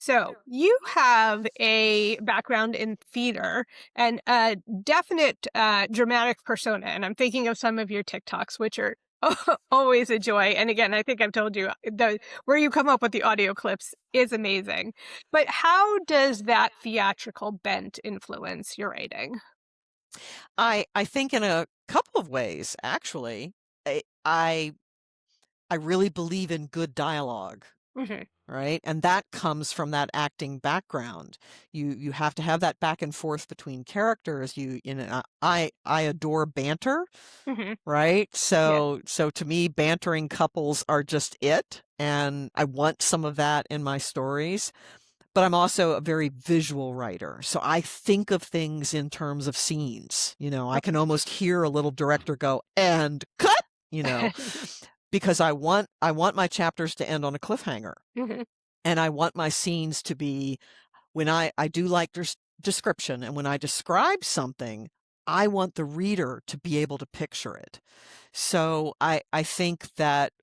So, you have a background in theater and a definite dramatic persona. And I'm thinking of some of your TikToks, which are always a joy. And again, I think I've told you where you come up with the audio clips is amazing. But how does that theatrical bent influence your writing? I think in a couple of ways, actually. I I I really believe in good dialogue, Hmm. right? And that comes from that acting background. You have to have that back and forth between characters. I adore banter, Hmm. right? Yeah. So to me, bantering couples are just it, and I want some of that in my stories. But I'm also a very visual writer. So I think of things in terms of scenes. I can almost hear a little director go, and cut, you know, Okay. because I want my chapters to end on a cliffhanger. Hmm. And I want my scenes to be when I do like description, and when I describe something, I want the reader to be able to picture it. So I think that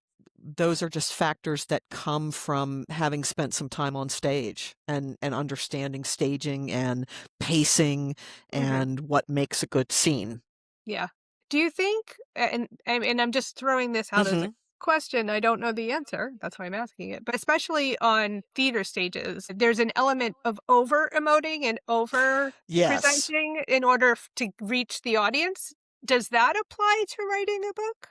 those are just factors that come from having spent some time on stage and understanding staging and pacing Hmm. and what makes a good scene. Yeah. Do you think, and I'm just throwing this out as a Mhm. question, I don't know the answer, that's why I'm asking it, but especially on theater stages, there's an element of over emoting and over Yes. presenting in order to reach the audience. Does that apply to writing a book?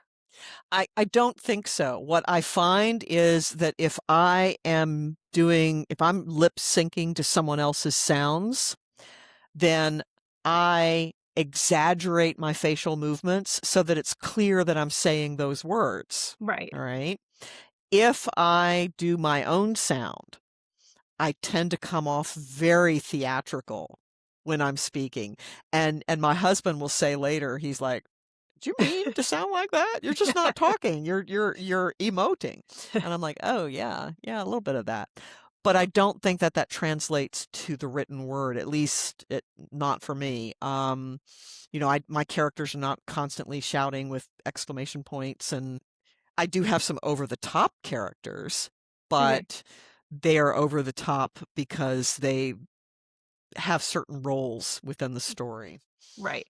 I don't think so. What I find is that if I'm lip syncing to someone else's sounds, then I exaggerate my facial movements so that it's clear that I'm saying those words. Right. All right. If I do my own sound, I tend to come off very theatrical when I'm speaking. And my husband will say later, he's like, "Do you mean to sound like that? You're just not talking. You're emoting." And I'm like, "Oh yeah, yeah, a little bit of that." But I don't think that that translates to the written word, at least not for me. My characters are not constantly shouting with exclamation points, and I do have some over the top characters, Mhm. but they are over the top because they have certain roles within the story. Right.